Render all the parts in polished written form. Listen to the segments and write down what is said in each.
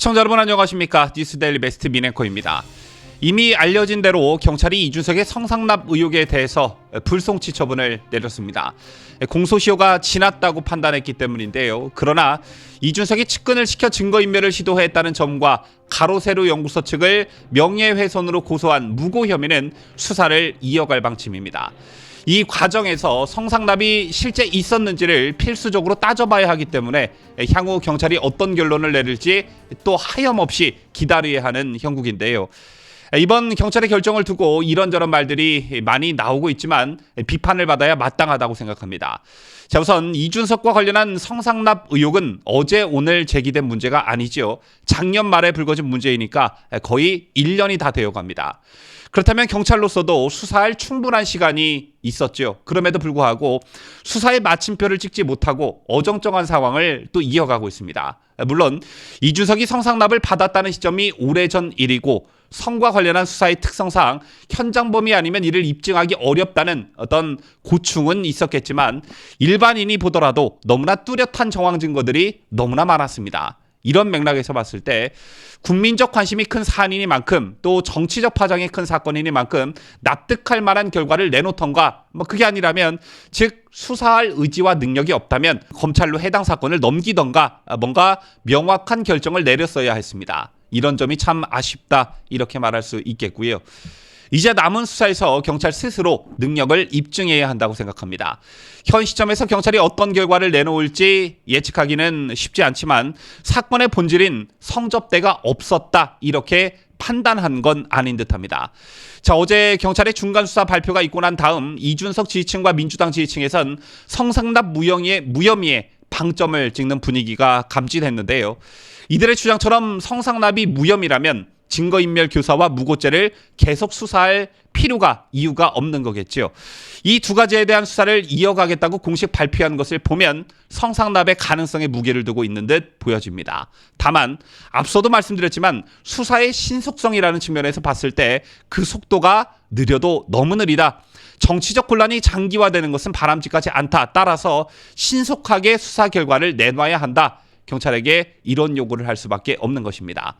시청자 여러분 안녕하십니까? 뉴스데일리 베스트 민앵커입니다. 이미 알려진 대로 경찰이 이준석의 성상납 의혹에 대해서 불송치 처분을 내렸습니다. 공소시효가 지났다고 판단했기 때문인데요. 그러나 이준석이 측근을 시켜 증거인멸을 시도했다는 점과 가로세로 연구소 측을 명예훼손으로 고소한 무고 혐의는 수사를 이어갈 방침입니다. 이 과정에서 성상납이 실제 있었는지를 필수적으로 따져봐야 하기 때문에 향후 경찰이 어떤 결론을 내릴지 또 하염없이 기다려야 하는 형국인데요. 이번 경찰의 결정을 두고 이런저런 말들이 많이 나오고 있지만 비판을 받아야 마땅하다고 생각합니다. 자, 우선 이준석과 관련한 성상납 의혹은 어제 오늘 제기된 문제가 아니죠. 작년 말에 불거진 문제이니까 거의 1년이 다 되어갑니다. 그렇다면 경찰로서도 수사할 충분한 시간이 있었죠. 그럼에도 불구하고 수사의 마침표를 찍지 못하고 어정쩡한 상황을 또 이어가고 있습니다. 물론 이준석이 성상납을 받았다는 시점이 오래전 일이고 성과 관련한 수사의 특성상 현장범이 아니면 이를 입증하기 어렵다는 어떤 고충은 있었겠지만 일반인이 보더라도 너무나 뚜렷한 정황 증거들이 너무나 많았습니다. 이런 맥락에서 봤을 때 국민적 관심이 큰 사안이니만큼 또 정치적 파장이 큰 사건이니만큼 납득할 만한 결과를 내놓던가 그게 아니라면 즉 수사할 의지와 능력이 없다면 검찰로 해당 사건을 넘기던가 뭔가 명확한 결정을 내렸어야 했습니다. 이런 점이 참 아쉽다 이렇게 말할 수 있겠고요. 이제 남은 수사에서 경찰 스스로 능력을 입증해야 한다고 생각합니다. 현 시점에서 경찰이 어떤 결과를 내놓을지 예측하기는 쉽지 않지만 사건의 본질인 성접대가 없었다 이렇게 판단한 건 아닌 듯합니다. 자, 어제 경찰의 중간수사 발표가 있고 난 다음 이준석 지지층과 민주당 지지층에선 성상납 무혐의에 방점을 찍는 분위기가 감지됐는데요. 이들의 주장처럼 성상납이 무혐의라면 증거인멸 교사와 무고죄를 계속 수사할 이유가 없는 거겠죠. 이 두 가지에 대한 수사를 이어가겠다고 공식 발표한 것을 보면 성상납의 가능성에 무게를 두고 있는 듯 보여집니다. 다만 앞서도 말씀드렸지만 수사의 신속성이라는 측면에서 봤을 때 그 속도가 느려도 너무 느리다. 정치적 혼란이 장기화되는 것은 바람직하지 않다. 따라서 신속하게 수사 결과를 내놔야 한다. 경찰에게 이런 요구를 할 수밖에 없는 것입니다.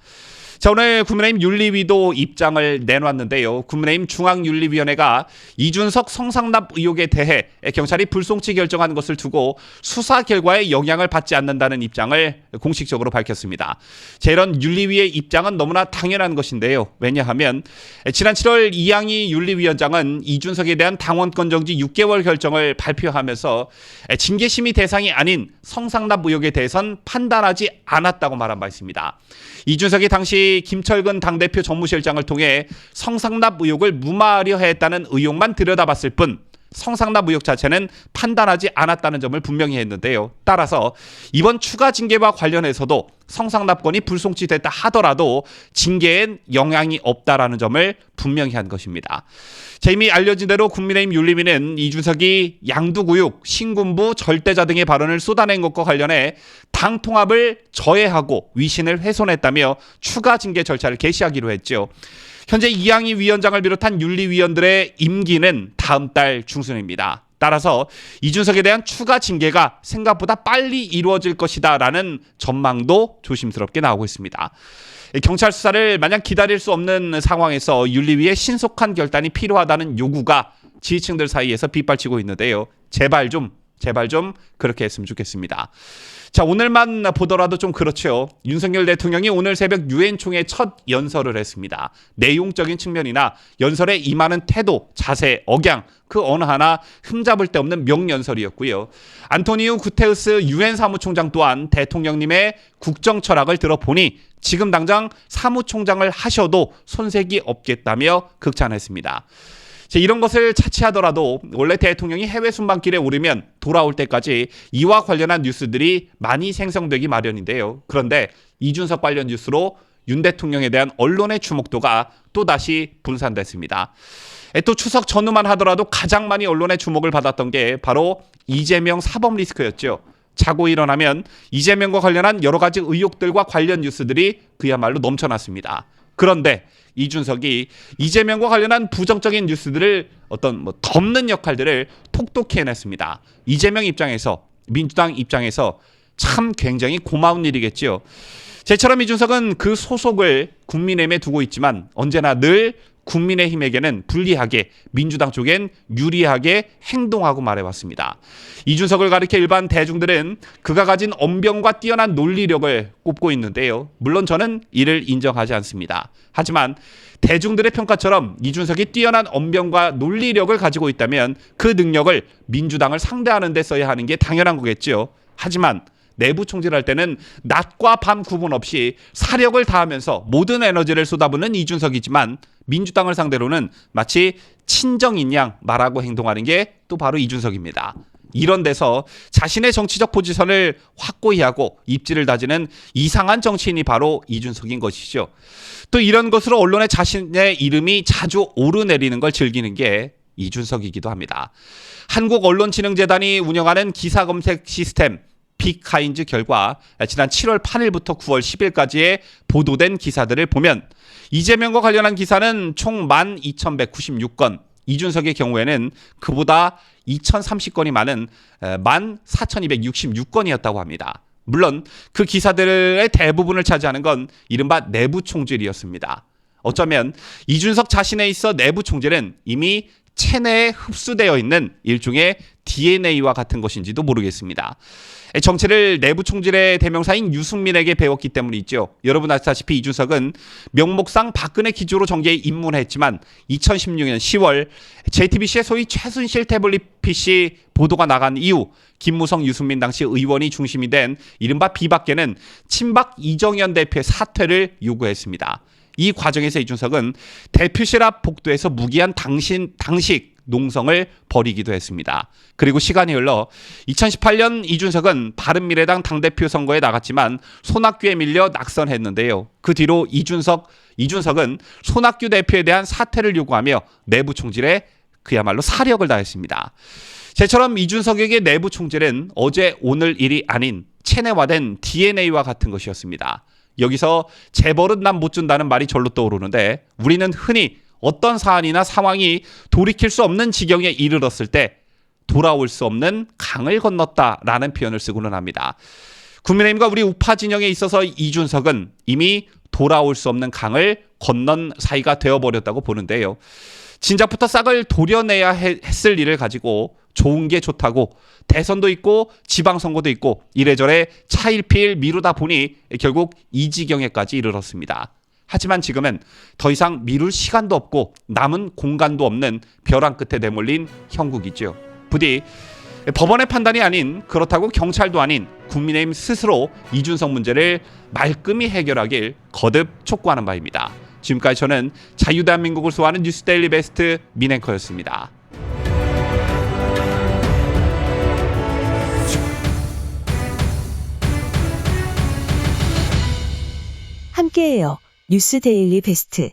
자, 오늘 국민의힘 윤리위도 입장을 내놨는데요. 국민의힘 중앙윤리위원회가 이준석 성상납 의혹에 대해 경찰이 불송치 결정한 것을 두고 수사 결과에 영향을 받지 않는다는 입장을 공식적으로 밝혔습니다. 자, 이런 윤리위의 입장은 너무나 당연한 것인데요. 왜냐하면 지난 7월 이양희 윤리위원장은 이준석에 대한 당원권 정지 6개월 결정을 발표하면서 징계심의 대상이 아닌 성상납 의혹에 대해선 판단하지 않았다고 말한 바 있습니다. 이준석이 당시 김철근 당대표 정무실장을 통해 성상납 의혹을 무마하려 했다는 의혹만 들여다봤을 뿐 성상납 의혹 자체는 판단하지 않았다는 점을 분명히 했는데요. 따라서 이번 추가 징계와 관련해서도 성상납건이 불송치됐다 하더라도 징계엔 영향이 없다라는 점을 분명히 한 것입니다. 자, 이미 알려진 대로 국민의힘 윤리위는 이준석이 양두구육, 신군부, 절대자 등의 발언을 쏟아낸 것과 관련해 당 통합을 저해하고 위신을 훼손했다며 추가 징계 절차를 개시하기로 했죠. 현재 이양희 위원장을 비롯한 윤리위원들의 임기는 다음 달 중순입니다. 따라서 이준석에 대한 추가 징계가 생각보다 빨리 이루어질 것이다라는 전망도 조심스럽게 나오고 있습니다. 경찰 수사를 마냥 기다릴 수 없는 상황에서 윤리위의 신속한 결단이 필요하다는 요구가 지지층들 사이에서 빗발치고 있는데요. 제발 좀 그렇게 했으면 좋겠습니다. 자, 오늘만 보더라도 좀 그렇죠. 윤석열 대통령이 오늘 새벽 유엔 총회 첫 연설을 했습니다. 내용적인 측면이나 연설에 임하는 태도, 자세, 억양 그 어느 하나 흠잡을 데 없는 명연설이었고요. 안토니우 구테우스 유엔 사무총장 또한 대통령님의 국정 철학을 들어보니 지금 당장 사무총장을 하셔도 손색이 없겠다며 극찬했습니다. 이런 것을 차치하더라도 원래 대통령이 해외 순방길에 오르면 돌아올 때까지 이와 관련한 뉴스들이 많이 생성되기 마련인데요. 그런데 이준석 관련 뉴스로 윤 대통령에 대한 언론의 주목도가 또다시 분산됐습니다. 또 추석 전후만 하더라도 가장 많이 언론의 주목을 받았던 게 바로 이재명 사법 리스크였죠. 자고 일어나면 이재명과 관련한 여러 가지 의혹들과 관련 뉴스들이 그야말로 넘쳐났습니다. 그런데 이준석이 이재명과 관련한 부정적인 뉴스들을 덮는 역할들을 톡톡히 해냈습니다. 이재명 입장에서, 민주당 입장에서 참 굉장히 고마운 일이겠죠. 제처럼 이준석은 그 소속을 국민의힘에 두고 있지만 언제나 늘 국민의힘에게는 불리하게, 민주당 쪽엔 유리하게 행동하고 말해왔습니다. 이준석을 가리켜 일반 대중들은 그가 가진 언변과 뛰어난 논리력을 꼽고 있는데요. 물론 저는 이를 인정하지 않습니다. 하지만 대중들의 평가처럼 이준석이 뛰어난 언변과 논리력을 가지고 있다면 그 능력을 민주당을 상대하는 데 써야 하는 게 당연한 거겠죠. 하지만 내부 총질할 때는 낮과 밤 구분 없이 사력을 다하면서 모든 에너지를 쏟아붓는 이준석이지만 민주당을 상대로는 마치 친정인 양 말하고 행동하는 게 또 바로 이준석입니다. 이런 데서 자신의 정치적 포지션을 확고히 하고 입지를 다지는 이상한 정치인이 바로 이준석인 것이죠. 또 이런 것으로 언론에 자신의 이름이 자주 오르내리는 걸 즐기는 게 이준석이기도 합니다. 한국언론진흥재단이 운영하는 기사 검색 시스템 빅카인즈 결과 지난 7월 8일부터 9월 10일까지의 보도된 기사들을 보면 이재명과 관련한 기사는 총 12,196건, 이준석의 경우에는 그보다 2,030건이 많은 14,266건이었다고 합니다. 물론 그 기사들의 대부분을 차지하는 건 이른바 내부 총질이었습니다. 어쩌면 이준석 자신에 있어 내부 총질은 이미 체내에 흡수되어 있는 일종의 DNA와 같은 것인지도 모르겠습니다. 정치를 내부 총질의 대명사인 유승민에게 배웠기 때문이죠. 여러분 아시다시피 이준석은 명목상 박근혜 기조로 정계에 입문했지만 2016년 10월 JTBC의 소위 최순실 태블릿 PC 보도가 나간 이후 김무성, 유승민 당시 의원이 중심이 된 이른바 비박계는 친박 이정현 대표의 사퇴를 요구했습니다. 이 과정에서 이준석은 대표실 앞 복도에서 무기한 당식 농성을 벌이기도 했습니다. 그리고 시간이 흘러 2018년 이준석은 바른미래당 당대표 선거에 나갔지만 손학규에 밀려 낙선했는데요. 그 뒤로 이준석은 손학규 대표에 대한 사퇴를 요구하며 내부 총질에 그야말로 사력을 다했습니다. 제처럼 이준석에게 내부 총질은 어제 오늘 일이 아닌 체내화된 DNA와 같은 것이었습니다. 여기서 재벌은 남 못 준다는 말이 절로 떠오르는데 우리는 흔히 어떤 사안이나 상황이 돌이킬 수 없는 지경에 이르렀을 때 돌아올 수 없는 강을 건넜다라는 표현을 쓰고는 합니다. 국민의힘과 우리 우파 진영에 있어서 이준석은 이미 돌아올 수 없는 강을 건넌 사이가 되어버렸다고 보는데요. 진작부터 싹을 도려내야 했을 일을 가지고 좋은 게 좋다고 대선도 있고 지방선거도 있고 이래저래 차일피일 미루다 보니 결국 이 지경에까지 이르렀습니다. 하지만 지금은 더 이상 미룰 시간도 없고 남은 공간도 없는 벼랑 끝에 내몰린 형국이죠. 부디 법원의 판단이 아닌, 그렇다고 경찰도 아닌 국민의힘 스스로 이준석 문제를 말끔히 해결하길 거듭 촉구하는 바입니다. 지금까지 저는 자유대한민국을 소화하는 뉴스데일리 베스트 민앵커였습니다. 함께해요. 뉴스데일리 베스트.